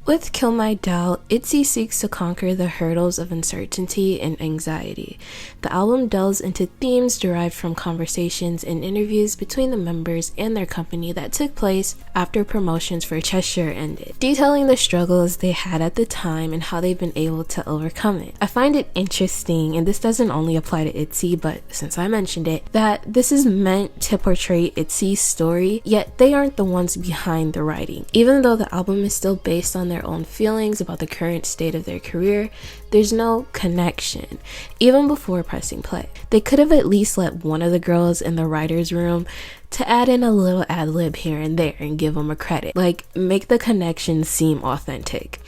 With Kill My Doubt, itzy seeks to conquer the hurdles of uncertainty and anxiety. The album delves into themes derived from conversations and interviews between the members and their company that took place after promotions for Cheshire ended, detailing the struggles they had at the time and how they've been able to overcome it. I find it interesting, and this doesn't only apply to itzy, but since I mentioned it, that this is meant to portray itzy's story, yet they aren't the ones behind the writing. Even though the album is still based on their own feelings about the current state of their career, there's no connection, even before pressing play. They could have at least let one of the girls in the writer's room to add in a little ad-lib here and there and give them a credit, like make the connection seem authentic.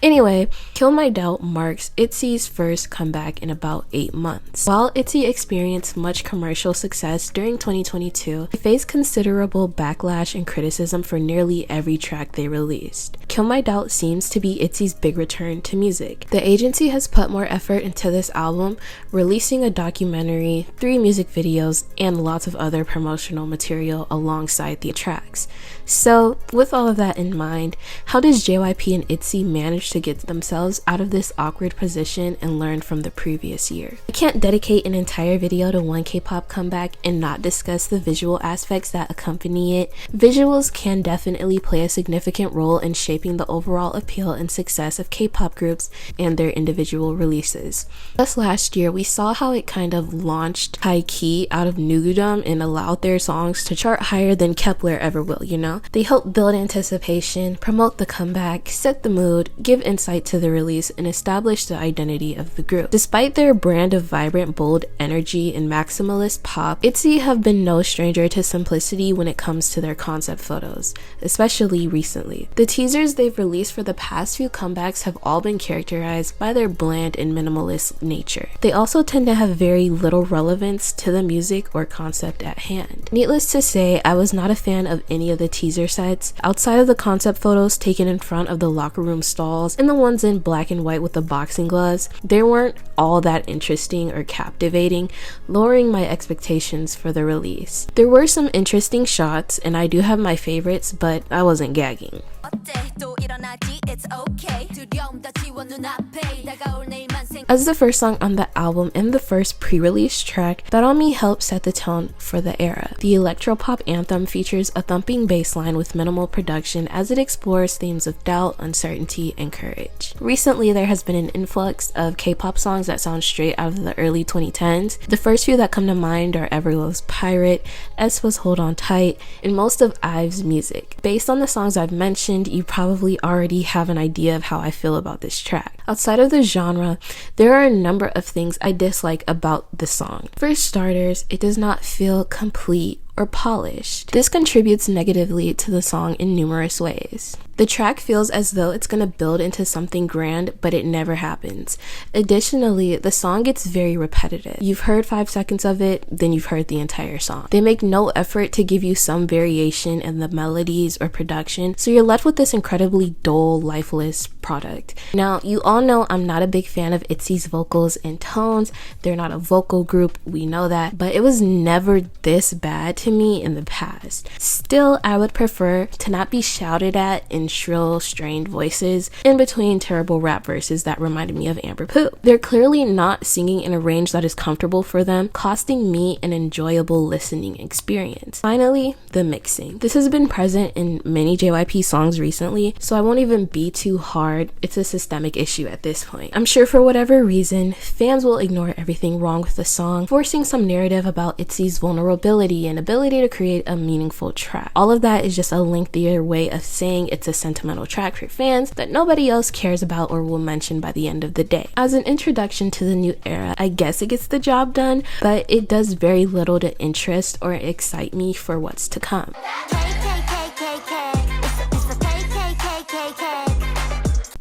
Anyway, Kill My Doubt marks itzy's first comeback in about 8 months. While itzy experienced much commercial success during 2022, they faced considerable backlash and criticism for nearly every track they released. Kill My Doubt seems to be itzy's big return to music. The agency has put more effort into this album, releasing a documentary, 3 music videos, and lots of other promotional material alongside the tracks. So, with all of that in mind, how does JYP and itzy manage to get themselves out of this awkward position and learn from the previous year? I can't dedicate an entire video to one K-pop comeback and not discuss the visual aspects that accompany it. Visuals can definitely play a significant role in shaping the overall appeal and success of K-pop groups and their individual releases. Just last year, we saw how it kind of launched high-key out of Nugudum and allowed their songs to chart higher than Kepler ever will, you know? They help build anticipation, promote the comeback, set the mood, give insight to the release, and establish the identity of the group. Despite their brand of vibrant, bold energy and maximalist pop, itzy have been no stranger to simplicity when it comes to their concept photos, especially recently. The teasers they've released for the past few comebacks have all been characterized by their bland and minimalist nature. They also tend to have very little relevance to the music or concept at hand. Needless to say, I was not a fan of any of the teaser sets. Outside of the concept photos taken in front of the locker room stalls and the ones in black and white with the boxing gloves, they weren't all that interesting or captivating, lowering my expectations for the release. There were some interesting shots, and I do have my favorites, but I wasn't gagging. As the first song on the album and the first pre-release track, Bet On Me helped set the tone for the era. The electropop anthem features a thumping bass line with minimal production as it explores themes of doubt, uncertainty, and courage. Recently, there has been an influx of K-pop songs that sound straight out of the early 2010s. The first few that come to mind are Everglow's Pirate, aespa's Hold On Tight, and most of IVE's music. Based on the songs I've mentioned, you probably already have an idea of how I feel about this track. Outside of the genre, there are a number of things I dislike about the song. For starters, it does not feel complete or polished. This contributes negatively to the song in numerous ways. The track feels as though it's gonna build into something grand, but it never happens. Additionally, the song gets very repetitive. You've heard 5 seconds of it, then you've heard the entire song. They make no effort to give you some variation in the melodies or production, so you're left with this incredibly dull, lifeless product. Now, you all know I'm not a big fan of itzy's vocals and tones. They're not a vocal group, we know that, but it was never this bad to me in the past. Still, I would prefer to not be shouted at in shrill, strained voices in between terrible rap verses that reminded me of Amber Poo. They're clearly not singing in a range that is comfortable for them, costing me an enjoyable listening experience. Finally, the mixing. This has been present in many JYP songs recently, so I won't even be too hard. It's a systemic issue at this point. I'm sure for whatever reason, fans will ignore everything wrong with the song, forcing some narrative about itzy's vulnerability and ability to create a meaningful track. All of that is just a lengthier way of saying it's a sentimental track for fans that nobody else cares about or will mention by the end of the day. As an introduction to the new era, I guess it gets the job done, but it does very little to interest or excite me for what's to come.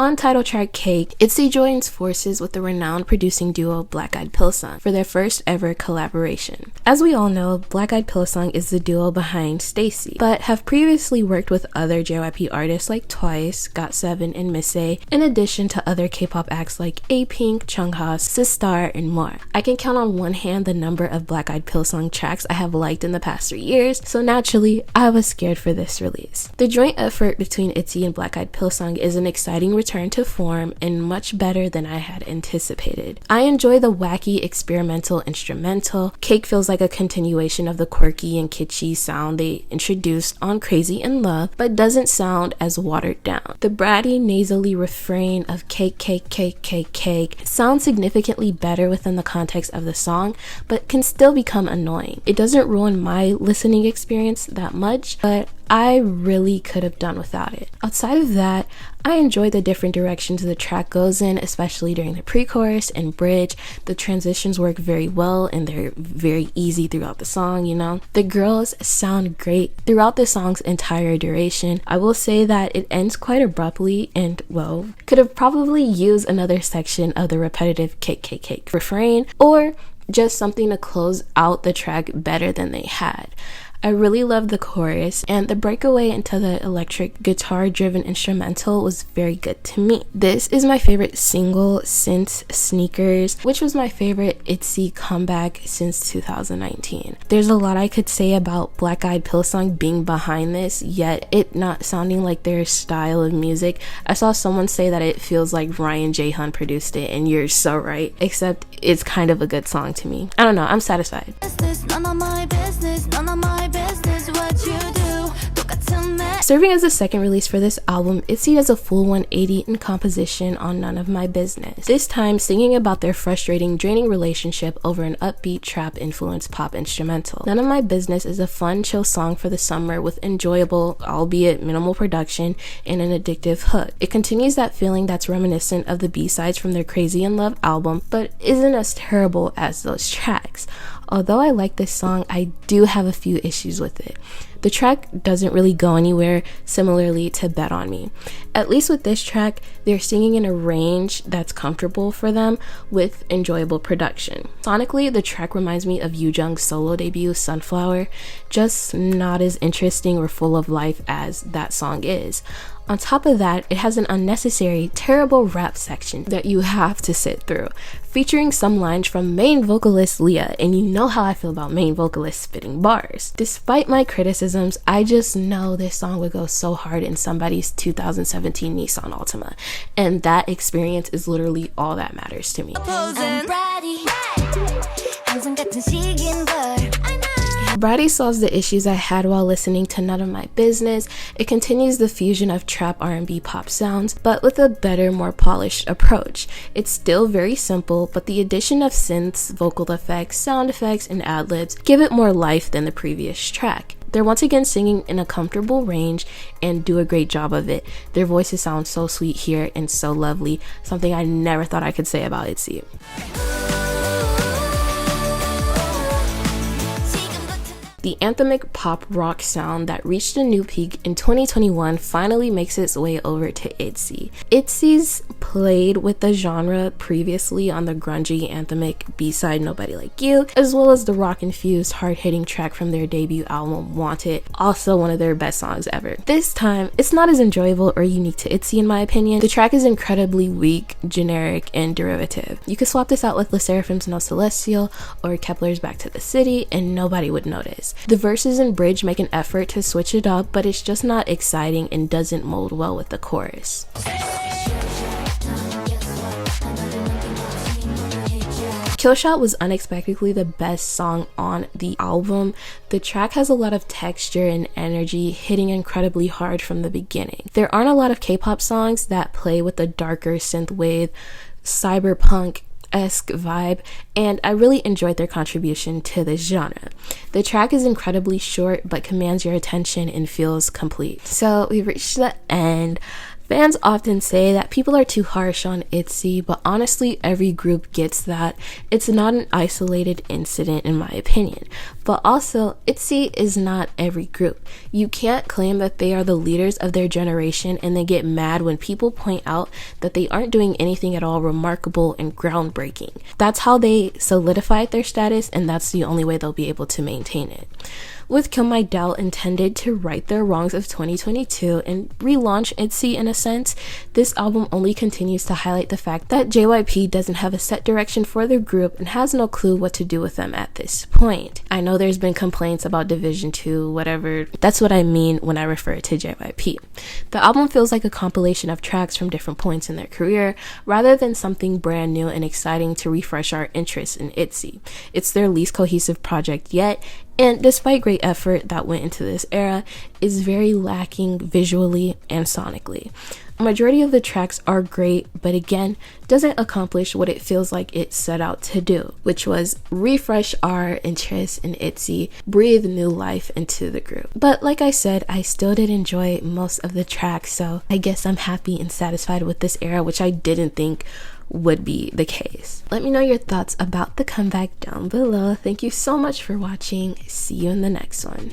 On title track Cake, itzy joins forces with the renowned producing duo Black Eyed Pilsung for their first ever collaboration. As we all know, Black Eyed Pilsung is the duo behind Stacy, but have previously worked with other JYP artists like Twice, GOT7, and Miss A, in addition to other K-pop acts like A-Pink, Chungha, Sistar, and more. I can count on one hand the number of Black Eyed Pilsung tracks I have liked in the past 3 years, so naturally, I was scared for this release. The joint effort between itzy and Black Eyed Pilsung is an exciting return to form and much better than I had anticipated. I enjoy the wacky experimental instrumental. Cake feels like a continuation of the quirky and kitschy sound they introduced on Crazy in Love, but doesn't sound as watered down. The bratty nasally refrain of cake, cake, cake, cake, cake sounds significantly better within the context of the song, but can still become annoying. It doesn't ruin my listening experience that much, but I really could have done without it. Outside of that, I enjoy the different directions the track goes in, especially during the pre-chorus and bridge. The transitions work very well and they're very easy throughout the song, you know. The girls sound great throughout the song's entire duration. I will say that it ends quite abruptly and, well, could have probably used another section of the repetitive cake, cake, cake refrain, or just something to close out the track better than they had. I really loved the chorus, and the breakaway into the electric guitar-driven instrumental was very good to me. This is my favorite single since Sneakers, which was my favorite itzy comeback since 2019. There's a lot I could say about Black Eyed Pilsung being behind this, yet it not sounding like their style of music. I saw someone say that it feels like Ryan J. Hun produced it, and you're so right, except it's kind of a good song to me. I don't know, I'm satisfied. Serving as the second release for this album, itzy does a full 180 in composition on None of My Business, this time singing about their frustrating, draining relationship over an upbeat trap-influenced pop instrumental. None of My Business is a fun, chill song for the summer with enjoyable, albeit minimal production, and an addictive hook. It continues that feeling that's reminiscent of the B-sides from their Crazy in Love album, but isn't as terrible as those tracks. Although I like this song, I do have a few issues with it. The track doesn't really go anywhere, similarly to Bet On Me. At least with this track, they're singing in a range that's comfortable for them with enjoyable production. Sonically, the track reminds me of Yoojung's solo debut, Sunflower, just not as interesting or full of life as that song is. On top of that, it has an unnecessary, terrible rap section that you have to sit through, featuring some lines from main vocalist Leah, and you know how I feel about main vocalists spitting bars. Despite my criticisms, I just know this song would go so hard in somebody's 2017 Nissan Altima, and that experience is literally all that matters to me. Bratty solves the issues I had while listening to None of My Business. It continues the fusion of trap R&B pop sounds, but with a better, more polished approach. It's still very simple, but the addition of synths, vocal effects, sound effects, and ad-libs give it more life than the previous track. They're once again singing in a comfortable range and do a great job of it. Their voices sound so sweet here and so lovely, something I never thought I could say about itzy. The anthemic pop rock sound that reached a new peak in 2021 finally makes its way over to itzy. Itzy's played with the genre previously on the grungy anthemic B-side Nobody Like You, as well as the rock-infused hard-hitting track from their debut album Want It, also one of their best songs ever. This time, it's not as enjoyable or unique to itzy in my opinion. The track is incredibly weak, generic, and derivative. You could swap this out with LE SSERAFIM's No Celestial or Kepler's Back to the City and nobody would notice. The verses and bridge make an effort to switch it up, but it's just not exciting and doesn't mold well with the chorus. Killshot was unexpectedly the best song on the album. The track has a lot of texture and energy, hitting incredibly hard from the beginning. There aren't a lot of K-pop songs that play with a darker synthwave, cyberpunk-esque vibe, and I really enjoyed their contribution to this genre. The track is incredibly short but commands your attention and feels complete. So we've reached the end. Fans often say that people are too harsh on itzy, but honestly every group gets that. It's not an isolated incident in my opinion. But also, itzy is not every group. You can't claim that they are the leaders of their generation and then get mad when people point out that they aren't doing anything at all remarkable and groundbreaking. That's how they solidified their status, and that's the only way they'll be able to maintain it. With Kill My Doubt intended to right their wrongs of 2022 and relaunch itzy in a sense, this album only continues to highlight the fact that JYP doesn't have a set direction for their group and has no clue what to do with them at this point. I know there's been complaints about Division 2, whatever. That's what I mean when I refer to JYP. The album feels like a compilation of tracks from different points in their career, rather than something brand new and exciting to refresh our interest in itzy. It's their least cohesive project yet, and despite great effort that went into this era, is very lacking visually and sonically. A majority of the tracks are great, but again, doesn't accomplish what it feels like it set out to do, which was refresh our interest in itzy, breathe new life into the group. But like I said, I still did enjoy most of the tracks, so I guess I'm happy and satisfied with this era, which I didn't think would be the case. Let me know your thoughts about the comeback down below. Thank you so much for watching. See you in the next one.